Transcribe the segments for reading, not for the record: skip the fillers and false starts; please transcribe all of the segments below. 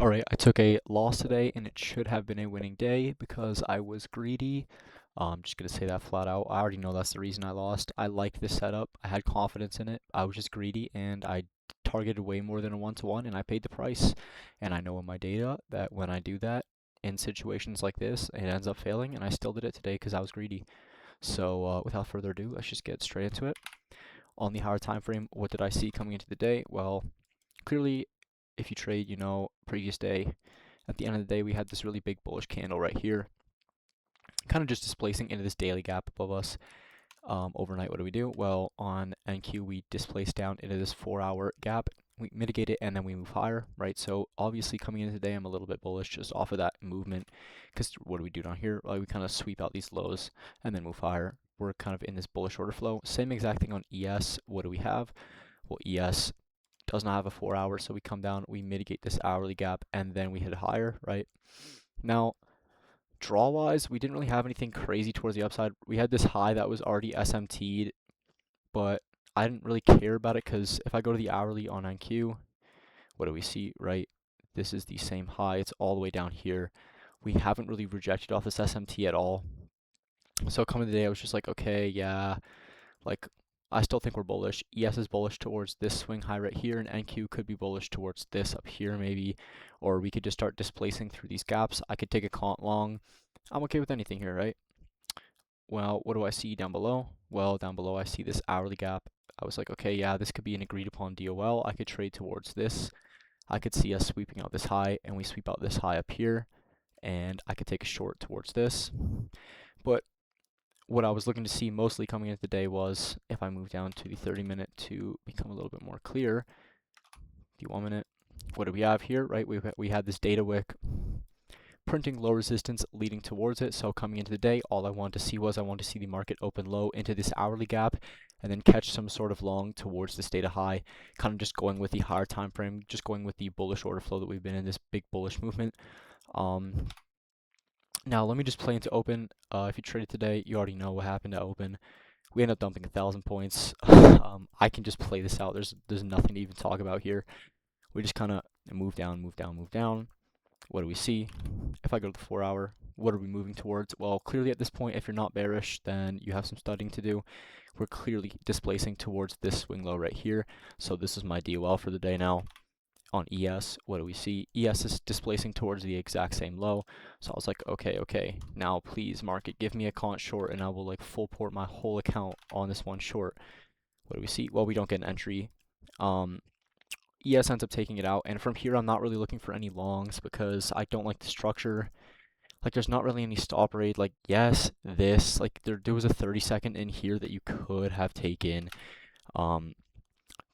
Alright, I took a loss today and it should have been a winning day because I was greedy. I'm just gonna say that flat out. I already know that's the reason I lost. I like this setup. I had confidence in it. I was just greedy and I targeted way more than a 1-to-1 and I paid the price. And I know in my data that when I do that in situations like this, it ends up failing, and I still did it today because I was greedy. So without further ado, let's just get straight into it. On the higher time frame, what did I see coming into the day? Well, clearly, if you trade, previous day, at the end of the day, we had this really big bullish candle right here, kind of just displacing into this daily gap above us. Overnight, what do we do? Well, on NQ, we displace down into this 4-hour gap. We mitigate it and then we move higher, right? So obviously coming into today, I'm a little bit bullish just off of that movement, because what do we do down here? Like, we kind of sweep out these lows and then move higher. We're kind of in this bullish order flow. Same exact thing on ES. What do we have? Well, ES does not have a 4-hour, so we come down, we mitigate this hourly gap, and then we hit higher, right? Now, draw-wise, we didn't really have anything crazy towards the upside. We had this high that was already SMT'd, but I didn't really care about it because if I go to the hourly on NQ, what do we see, right? This is the same high. It's all the way down here. We haven't really rejected off this SMT at all. So coming today, I was just like, okay, yeah, like, I still think we're bullish. ES is bullish towards this swing high right here, and NQ could be bullish towards this up here maybe, or we could just start displacing through these gaps. I could take a quant long. I'm okay with anything here, right? Well, what do I see down below? Well, down below I see this hourly gap. I was like, okay, yeah, this could be an agreed upon DOL. I could trade towards this. I could see us sweeping out this high, and we sweep out this high up here, and I could take a short towards this. But what I was looking to see mostly coming into the day was, if I move down to the 30-minute to become a little bit more clear, the 1-minute, what do we have here, right? We had this data wick printing low resistance leading towards it. So coming into the day, all I wanted to see was I wanted to see the market open low into this hourly gap and then catch some sort of long towards this data high, kind of just going with the higher time frame, just going with the bullish order flow that we've been in this big bullish movement. Now let me just play into open. If you traded today, you already know what happened at open. We end up dumping 1,000 points. I can just play this out. There's nothing to even talk about here. We just kind of move down, move down, move down. What do we see? If I go to the 4-hour, what are we moving towards? Well, clearly at this point, if you're not bearish, then you have some studying to do. We're clearly displacing towards this swing low right here. So this is my DOL for the day now. On ES, what do we see? ES is displacing towards the exact same low. So I was like, okay, now please market, give me a quant short and I will like full port my whole account on this one short. What do we see? Well, we don't get an entry. ES ends up taking it out, and from here I'm not really looking for any longs because I don't like the structure. Like, there's not really any stop rate. Like, yes, this, like, there was a 30-second in here that you could have taken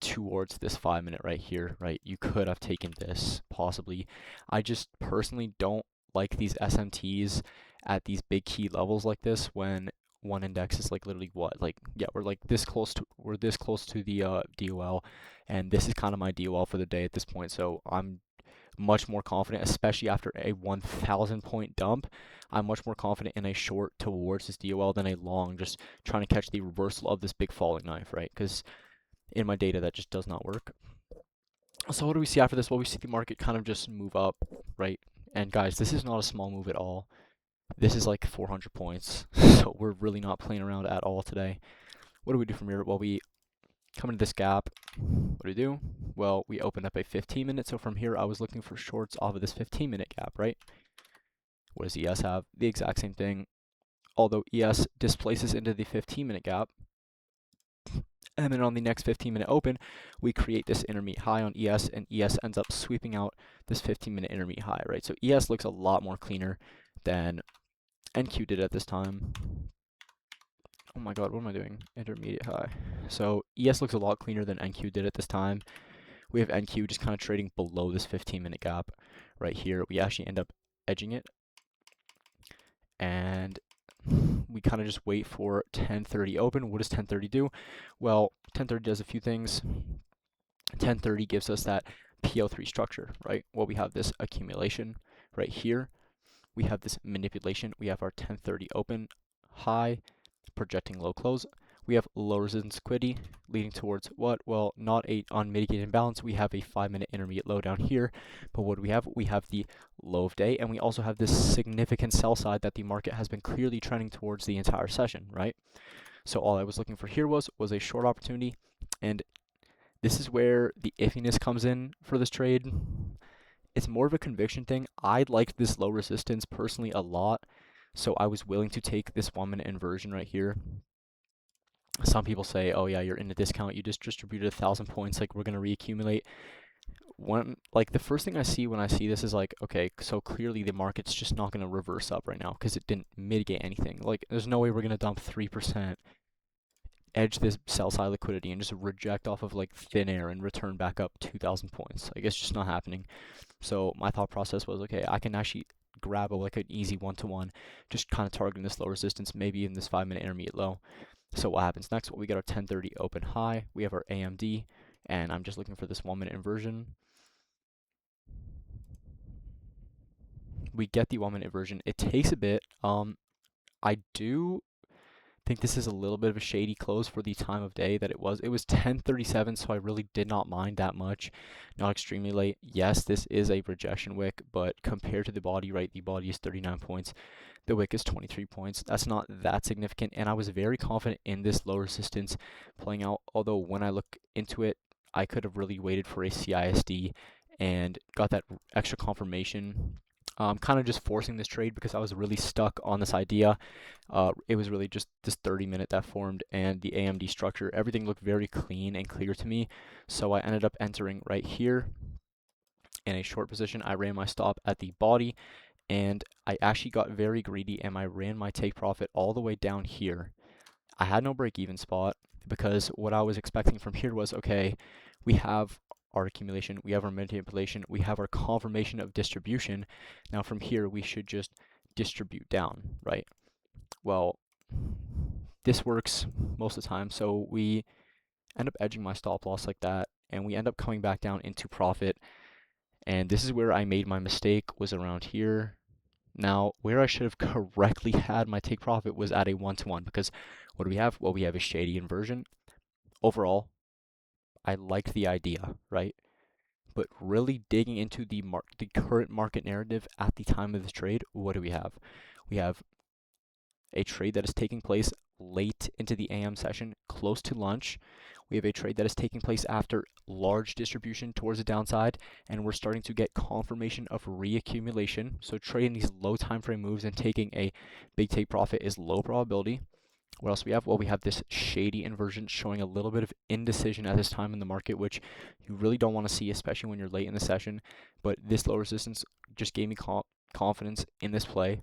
towards this 5-minute right here, right? You could have taken this, possibly. I just personally don't like these SMTs at these big key levels like this when one index is like literally what? Like, yeah, we're this close to the DOL, and this is kind of my DOL for the day at this point. So I'm much more confident, especially after a 1,000 point dump. I'm much more confident in a short towards this DOL than a long, just trying to catch the reversal of this big falling knife, right? Because in my data, that just does not work. So what do we see after this? Well, we see the market kind of just move up, right? And guys, this is not a small move at all. This is like 400 points. So we're really not playing around at all today. What do we do from here? Well, we come into this gap. What do we do? Well, we open up a 15-minute. So from here, I was looking for shorts off of this 15-minute gap, right? What does ES have? The exact same thing. Although ES displaces into the 15-minute gap, and then on the next 15-minute open, we create this intermediate high on ES, and ES ends up sweeping out this 15-minute intermediate high, right? So ES looks a lot more cleaner than NQ did at this time. Oh my god, what am I doing? Intermediate high. So ES looks a lot cleaner than NQ did at this time. We have NQ just kind of trading below this 15-minute gap right here. We actually end up edging it, and we kind of just wait for 10:30 open. What does 10:30 do? Well, 10:30 does a few things. 10:30 gives us that PO3 structure, right? Well, we have this accumulation right here. We have this manipulation. We have our 10:30 open high, projecting low close. We have low resistance liquidity leading towards what? Well, not a unmitigated imbalance. We have a 5-minute intermediate low down here. But what do we have? We have the low of day, and we also have this significant sell side that the market has been clearly trending towards the entire session, right? So all I was looking for here was a short opportunity, and this is where the iffiness comes in for this trade. It's more of a conviction thing. I liked this low resistance personally a lot, so I was willing to take this 1-minute inversion right here. Some people say, oh yeah, you're in a discount, you just distributed 1,000 points, like we're gonna reaccumulate. Like the first thing I see when I see this is like, okay, so clearly the market's just not gonna reverse up right now because it didn't mitigate anything. Like there's no way we're gonna dump 3%, edge this sell side liquidity and just reject off of like thin air and return back up 2,000 points. Like it's just not happening. So my thought process was, okay, I can actually grab like an easy 1-to-1, just kind of targeting this low resistance, maybe in this 5-minute intermediate low. So what happens next? Well, we get our 10:30 open high. We have our AMD, and I'm just looking for this 1-minute inversion. We get the 1-minute inversion. It takes a bit. I do think this is a little bit of a shady close for the time of day that it was. It was 10:37, so I really did not mind that much. Not extremely late. Yes, this is a rejection wick, but compared to the body, right, the body is 39 points. The wick is 23 points. That's not that significant, and I was very confident in this low resistance playing out, although when I look into it, I could have really waited for a CISD and got that extra confirmation. Kind of just forcing this trade because I was really stuck on this idea. It was really just this 30-minute that formed, and the AMD structure, everything looked very clean and clear to me. So I ended up entering right here in a short position. I ran my stop at the body, and I actually got very greedy, and I ran my take profit all the way down here. I had no break-even spot because what I was expecting from here was, okay, we have our accumulation, we have our manipulation, we have our confirmation of distribution. Now from here, we should just distribute down, right? Well, this works most of the time, so we end up edging my stop loss like that, and we end up coming back down into profit. And this is where I made my mistake, was around here. Now, where I should have correctly had my take profit was at a 1-to-1, because what do we have? Well, we have a shady inversion. Overall, I liked the idea, right? But really digging into the current market narrative at the time of this trade, what do we have? We have a trade that is taking place late into the AM session, close to lunch. We have a trade that is taking place after large distribution towards the downside, and we're starting to get confirmation of reaccumulation. So trading these low time frame moves and taking a big take profit is low probability. What else we have? Well, we have this shady inversion showing a little bit of indecision at this time in the market, which you really don't want to see, especially when you're late in the session. But this low resistance just gave me confidence in this play.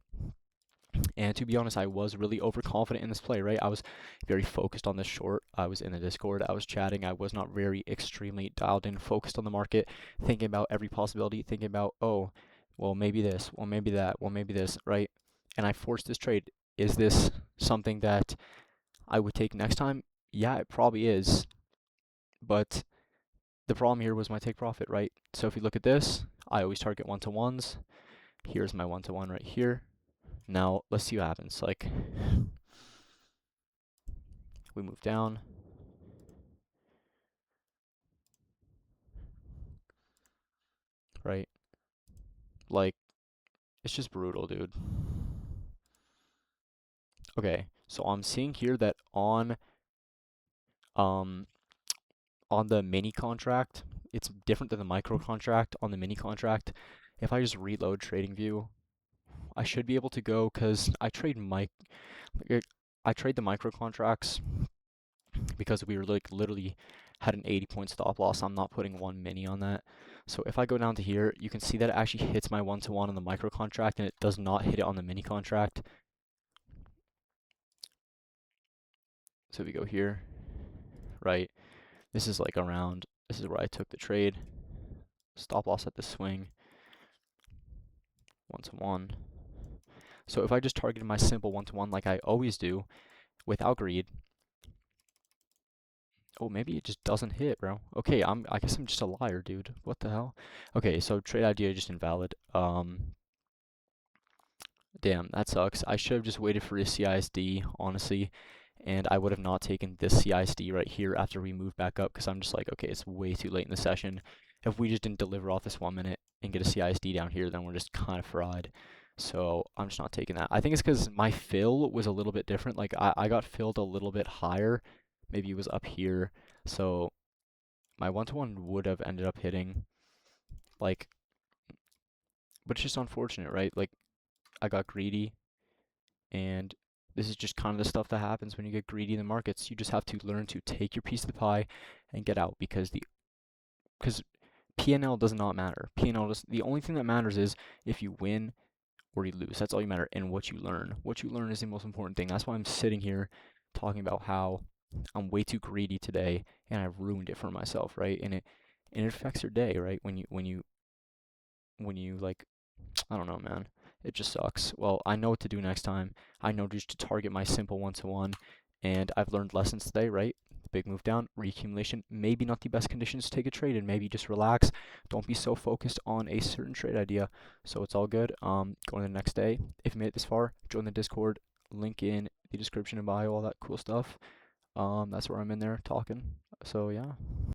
And to be honest, I was really overconfident in this play, right? I was very focused on this short. I was in the Discord. I was chatting. I was not very extremely dialed in, focused on the market, thinking about every possibility, thinking about, oh, well, maybe this, well, maybe that, well, maybe this, right? And I forced this trade. Is this something that I would take next time? Yeah, it probably is. But the problem here was my take profit, right? So if you look at this, I always target 1-to-1s. Here's my 1-to-1 right here. Now, let's see what happens. Like, we move down. Right? Like, it's just brutal, dude. Okay, so I'm seeing here that um on the mini contract, it's different than the micro contract. On the mini contract, if I just reload TradingView, I should be able to go, because I trade the micro contracts because we were like literally had an 80-point stop loss. I'm not putting one mini on that. So if I go down to here, you can see that it actually hits my 1-to-1 on the micro contract, and it does not hit it on the mini contract. So if we go here, right, this is like around, this is where I took the trade. Stop loss at the swing, 1-to-1. So if I just targeted my simple 1-to-1 like I always do, without greed, oh, maybe it just doesn't hit, bro. Okay, I guess I'm just a liar, dude. What the hell? Okay, so trade idea just invalid. Damn, that sucks. I should have just waited for a CISD, honestly, and I would have not taken this CISD right here after we move back up because I'm just like, okay, it's way too late in the session. If we just didn't deliver off this 1 minute and get a CISD down here, then we're just kind of fried. So I'm just not taking that. I think it's because my fill was a little bit different. Like I got filled a little bit higher. Maybe it was up here. So my 1-to-1 would have ended up hitting like, but it's just unfortunate, right? Like I got greedy, and this is just kind of the stuff that happens when you get greedy in the markets. You just have to learn to take your piece of the pie and get out because P&L does not matter. P&L does, the only thing that matters is if you win or you lose. That's all you matter, and what you learn. What you learn is the most important thing. That's why I'm sitting here talking about how I'm way too greedy today and I've ruined it for myself, right? And it affects your day, right? When you like, I don't know, man. It just sucks. Well, I know what to do next time. I know just to target my simple 1-to-1, and I've learned lessons today, right? Big move down, reaccumulation, maybe not the best conditions to take a trade, and maybe just relax. Don't be so focused on a certain trade idea. So it's all good. Going to the next day. If you made it this far, join the Discord. Link in the description and bio, all that cool stuff. That's where I'm in there talking. So yeah.